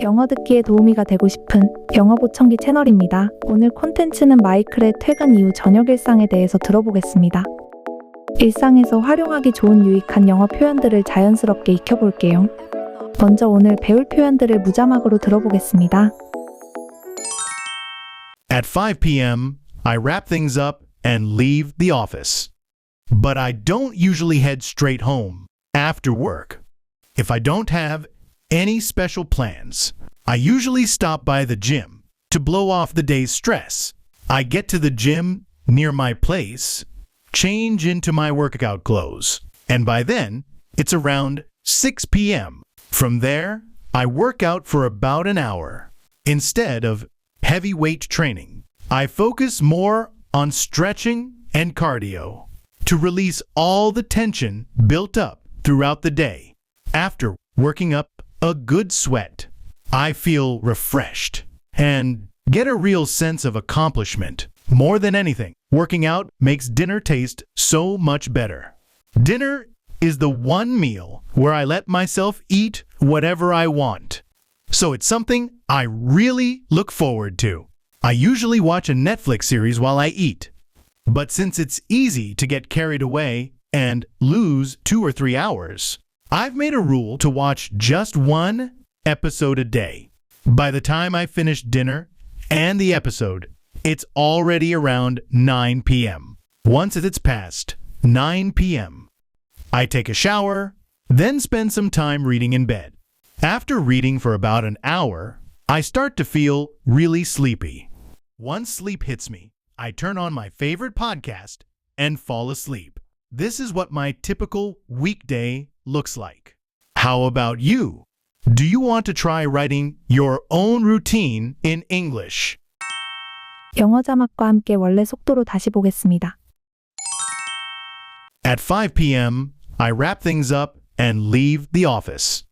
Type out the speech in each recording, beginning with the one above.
영어 듣기에 도우미가 되고 싶은 영어 보청기 채널입니다. 오늘 콘텐츠는 마이클의 퇴근 이후 저녁 일상에 대해서 들어보겠습니다. 일상에서 활용하기 좋은 유익한 영어 표현들을 자연스럽게 익혀볼게요. 먼저 오늘 배울 표현들을 무자막으로 들어보겠습니다. At 5 p.m., I wrap things up and leave the office. But I don't usually head straight home after work. If I don't have any special plans, I usually stop by the gym to blow off the day's stress. I get to the gym near my place, change into my workout clothes, and by then, it's around 6 p.m. From there, I work out for about an hour. Instead of heavy weight training, I focus more on stretching and cardio to release all the tension built up throughout the day. After working up a good sweat, I feel refreshed and get a real sense of accomplishment. More than anything, working out makes dinner taste so much better. Dinner is the one meal where I let myself eat whatever I want. So it's something I really look forward to. I usually watch a Netflix series while I eat. But since it's easy to get carried away and lose 2 or 3 hours, I've made a rule to watch just one episode a day. By the time I finish dinner and the episode, it's already around 9 p.m. Once it's past 9 p.m., I take a shower, then spend some time reading in bed. After reading for about an hour, I start to feel really sleepy. Once sleep hits me, I turn on my favorite podcast and fall asleep. This is what my typical weekday looks like. How about you? Do you want to try writing your own routine in English? 영어 자막과 함께 원래 속도로 다시 보겠습니다. At 5 p.m., I wrap things up and leave the office.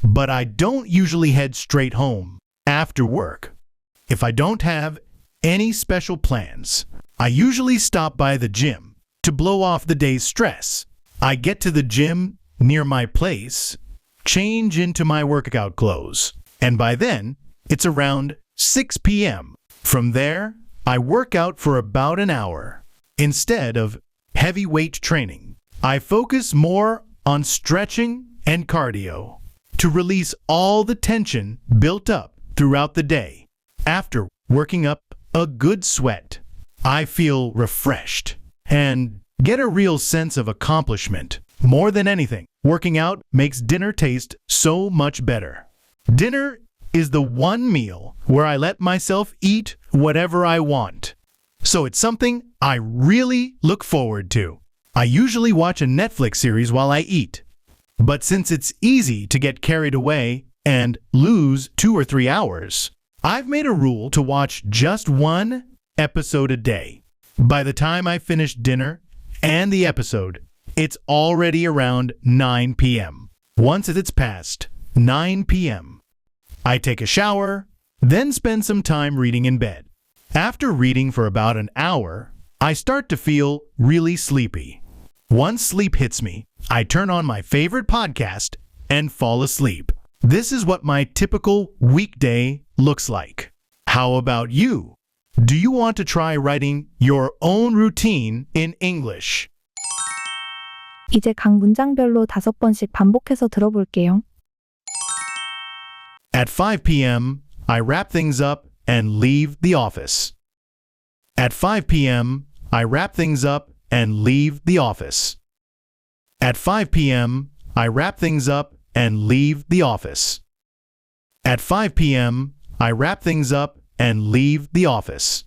But I don't usually head straight home after work. If I don't have any special plans, I usually stop by the gym to blow off the day's stress. I get to the gym near my place, change into my workout clothes, and by then, it's around 6 p.m. From there, I work out for about an hour. Instead of heavy weight training, I focus more on stretching and cardio to release all the tension built up throughout the day. After working up a good sweat, I feel refreshed and get a real sense of accomplishment. More than anything, working out makes dinner taste so much better. Dinner is the one meal where I let myself eat whatever I want. So it's something I really look forward to. I usually watch a Netflix series while I eat. But since it's easy to get carried away and lose 2 or 3 hours, I've made a rule to watch just one episode a day. By the time I finish dinner and the episode, it's already around 9 p.m. Once it's past 9 p.m., I take a shower, then spend some time reading in bed. After reading for about an hour, I start to feel really sleepy. Once sleep hits me, I turn on my favorite podcast and fall asleep. This is what my typical weekday looks like. How about you? Do you want to try writing your own routine in English? 이제 각 문장별로 5번씩 반복해서 들어볼게요. At 5 p.m., I wrap things up and leave the office. At 5 p.m., I wrap things up and leave the office. At 5 p.m., I wrap things up and leave the office. At 5 p.m., I wrap things up and leave the office.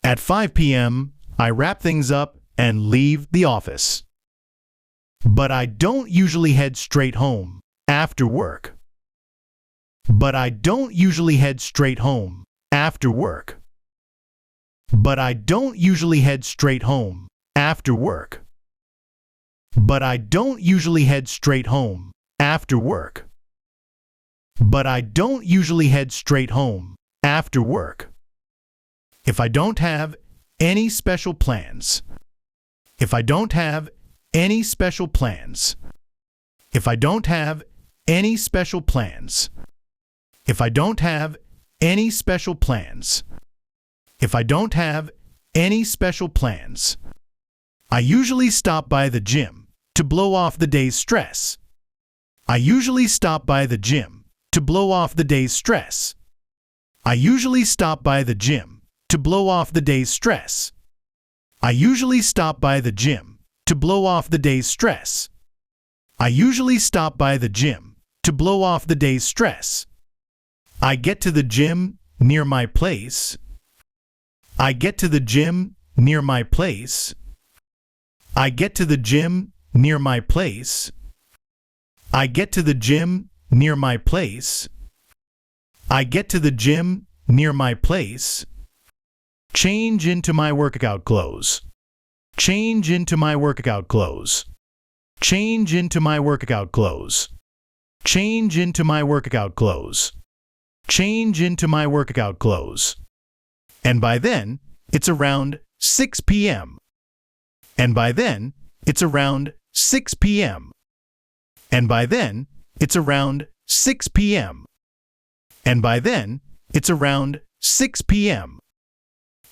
At 5 p.m., I wrap things up and leave the office. But I don't usually head straight home after work. But I don't usually head straight home after work. But I don't usually head straight home after work. But I don't usually head straight home after work. But I don't usually head straight home after work. If I don't have any special plans, if I don't have any special plans, if I don't have any special plans, If I don't have any special plans. If I don't have any special plans. I usually stop by the gym to blow off the day's stress. I usually stop by the gym to blow off the day's stress. I usually stop by the gym to blow off the day's stress. I usually stop by the gym to blow off the day's stress. I usually stop by the gym to blow off the day's stress. I get to the gym near my place. I get to the gym near my place. I get to the gym near my place. I get to the gym near my place. I get to the gym near my place. Change into my workout clothes. Change into my workout clothes. Change into my workout clothes. Change into my workout clothes. Change into my workout clothes. And by then, it's around 6 p.m. And by then, it's around 6 p.m. And by then, it's around 6 p.m. And by then, it's around 6 p.m.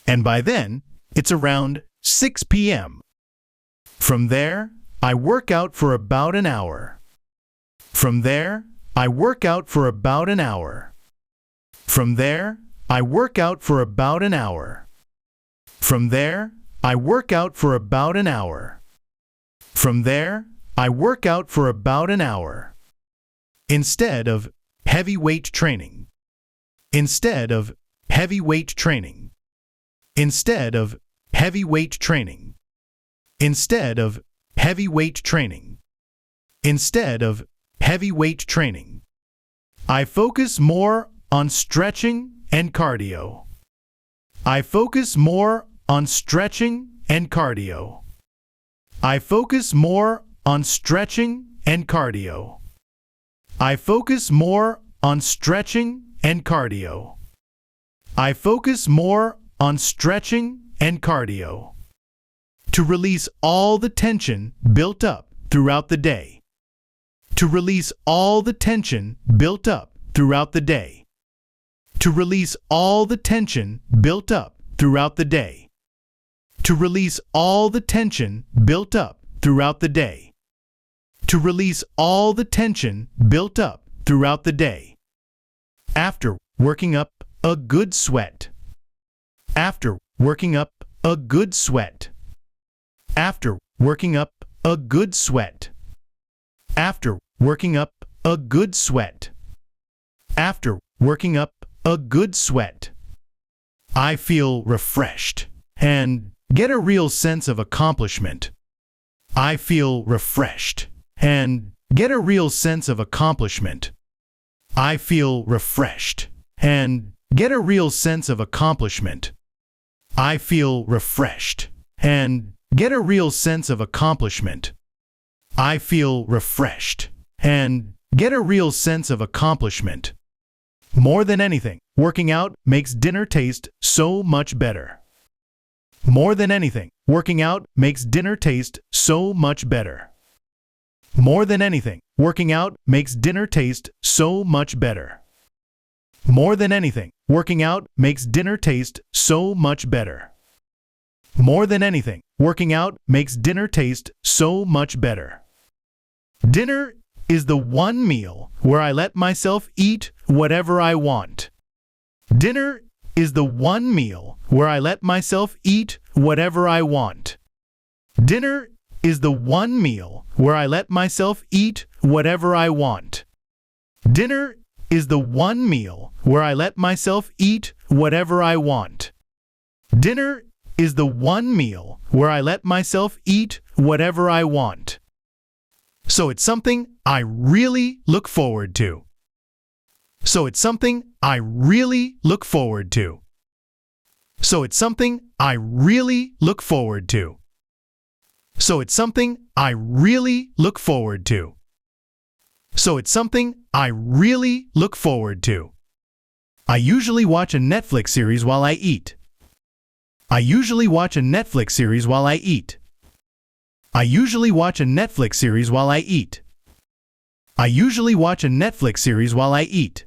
And by then, it's around 6 p.m. From there, I work out for about an hour. From there, I work out for about an hour. From there, I work out for about an hour. From there, I work out for about an hour. From there, I work out for about an hour. Instead of heavy-weight training. Instead of heavy-weight training. Instead of heavy-weight training. Instead of heavy-weight training. Instead of heavy-weight training. I focus more on stretching and cardio. I focus more on stretching and cardio. I focus more on stretching and cardio. I focus more on stretching and cardio. I focus more on stretching and cardio. To release all the tension built up throughout the day. To release all the tension built up throughout the day. To release all the tension built up throughout the day. To release all the tension built up throughout the day. To release all the tension built up throughout the day. After working up a good sweat. After working up a good sweat. After working up a good sweat. After working up a good sweat. After working up a good sweat. I feel refreshed and get a real sense of accomplishment. I feel refreshed and get a real sense of accomplishment. I feel refreshed and get a real sense of accomplishment. I feel refreshed and get a real sense of accomplishment. I feel refreshed and get a real sense of accomplishment. More than anything, working out makes dinner taste so much better. More than anything, working out makes dinner taste so much better. More than anything, working out makes dinner taste so much better. More than anything, working out makes dinner taste so much better. More than anything, working out makes dinner taste so much better. Dinner is the one meal where I let myself eat whatever I want. Dinner is the one meal where I let myself eat whatever I want. Dinner is the one meal where I let myself eat whatever I want. Dinner is the one meal where I let myself eat whatever I want. Dinner is the one meal where I let myself eat whatever I want. So it's something I really look forward to. So it's something I really look forward to. So it's something I really look forward to. So it's something I really look forward to. So it's something I really look forward to. I usually watch a Netflix series while I eat. I usually watch a Netflix series while I eat. I usually watch a Netflix series while I eat. I usually watch a Netflix series while I eat.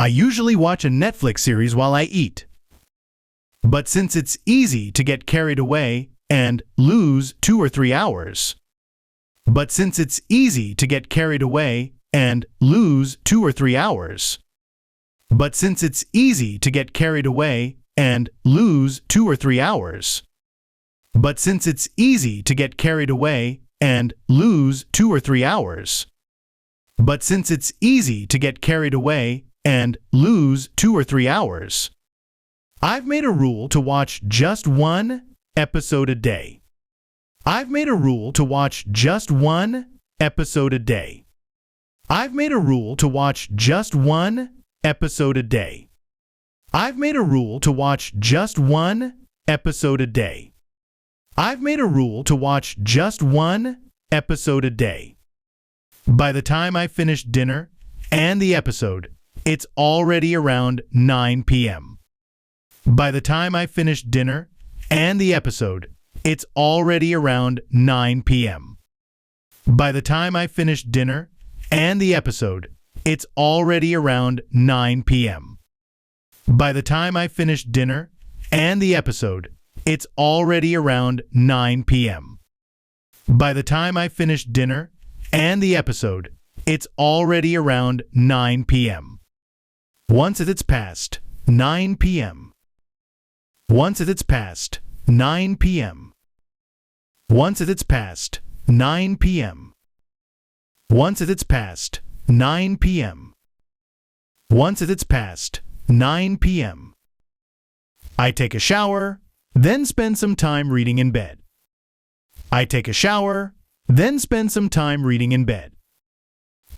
I usually watch a Netflix series while I eat. But since it's easy to get carried away and lose 2 or 3 hours. But since it's easy to get carried away and lose 2 or 3 hours. But since it's easy to get carried away and lose 2 or 3 hours. But since it's easy to get carried away and lose 2 or 3 hours. But since it's easy to get carried away and lose 2 or 3 hours. I've made a rule to watch just one episode a day. I've made a rule to watch just one episode a day. I've made a rule to watch just one episode a day. I've made a rule to watch just one episode a day. I've made a rule to watch just one episode a day. By the time I finish dinner and the episode, it's already around 9 p.m. By the time I finish dinner and the episode, it's already around 9 p.m. By the time I finish dinner and the episode, it's already around 9 p.m. By the time I finish dinner and the episode, it's already around 9 p.m. By the time I finish dinner and the episode, it's already around 9 p.m. Once it's past 9 p.m. Once it's past 9 p.m. Once it's past 9 p.m. Once it's past 9 p.m. Once it's past 9 p.m. I take a shower, then spend some time reading in bed. I take a shower, then spend some time reading in bed.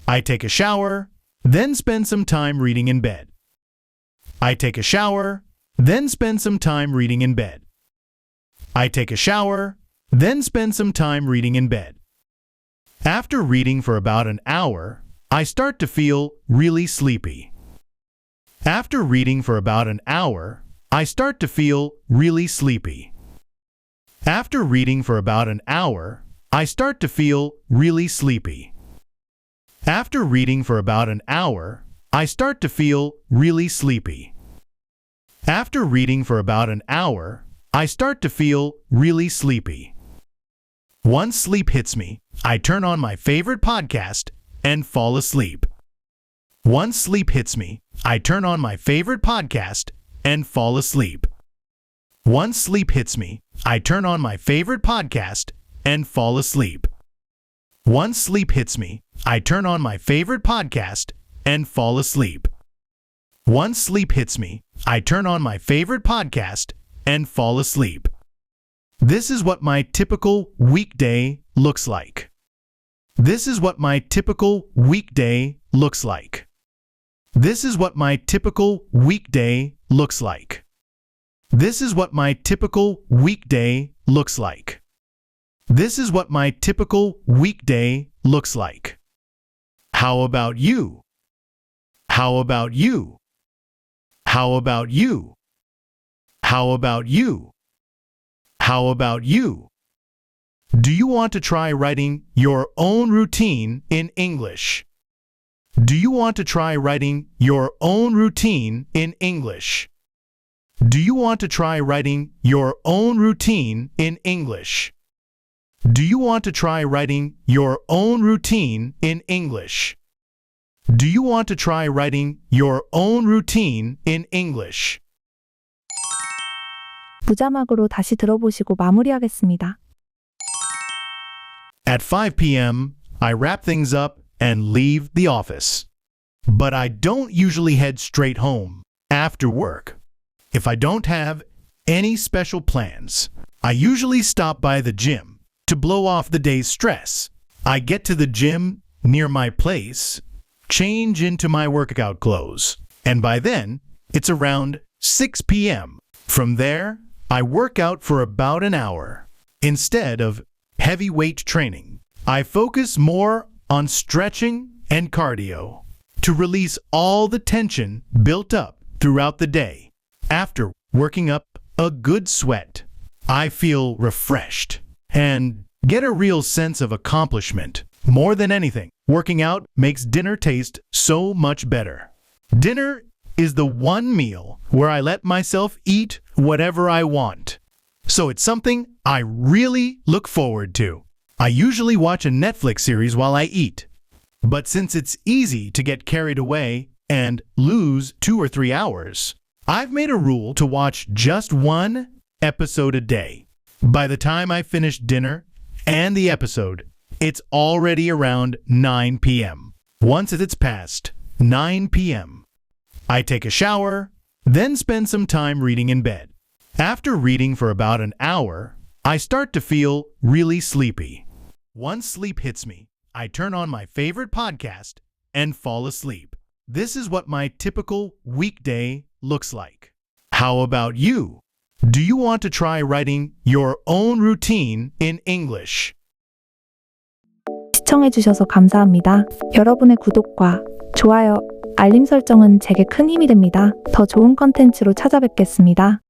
I take a shower, then spend some time reading in bed. I take a shower, then spend some time reading in bed. I take a shower, then spend some time reading in bed. After reading for about an hour, I start to feel really sleepy. After reading for about an hour, I start to feel really sleepy. After reading for about an hour, I start to feel really sleepy. After reading for about an hour, I start to feel really sleepy. After reading for about an hour, I start to feel really sleepy. Once sleep hits me, I turn on my favorite podcast and fall asleep. Once sleep hits me, I turn on my favorite podcast and fall asleep. Once sleep hits me, I turn on my favorite podcast and fall asleep. Once sleep hits me, I turn on my favorite podcast and fall asleep. Once sleep hits me, I turn on my favorite podcast and fall asleep. This is what my typical weekday looks like. This is what my typical weekday looks like. This is what my typical weekday looks like. This is what my typical weekday looks like. This is what my typical weekday looks like. How about you? How about you? How about you? How about you? How about you? Do you want to try writing your own routine in English? Do you want to try writing your own routine in English? Do you want to try writing your own routine in English? Do you want to try writing your own routine in English? Do you want to try writing your own routine in English? 무자막으로 다시 들어보시고 마무리하겠습니다. At 5 p.m., I wrap things up and leave the office. But I don't usually head straight home after work. If I don't have any special plans, I usually stop by the gym to blow off the day's stress. I get to the gym near my place, change into my workout clothes, and by then, it's around 6 p.m. From there, I work out for about an hour. Instead of heavy weight training, I focus more on stretching and cardio to release all the tension built up throughout the day. After working up a good sweat, I feel refreshed and get a real sense of accomplishment. More than anything, working out makes dinner taste so much better. Dinner is the one meal where I let myself eat whatever I want. So it's something I really look forward to. I usually watch a Netflix series while I eat. But since it's easy to get carried away and lose 2 or 3 hours, I've made a rule to watch just one episode a day. By the time I finish dinner and the episode, it's already around 9 p.m. Once it's past 9 p.m., I take a shower, then spend some time reading in bed. After reading for about an hour, I start to feel really sleepy. Once sleep hits me, I turn on my favorite podcast and fall asleep. This is what my typical weekday looks like. How about you? Do you want to try writing your own routine in English? 시청해주셔서 감사합니다. 여러분의 구독과 좋아요, 알림 설정은 제게 큰 힘이 됩니다. 더 좋은 컨텐츠로 찾아뵙겠습니다.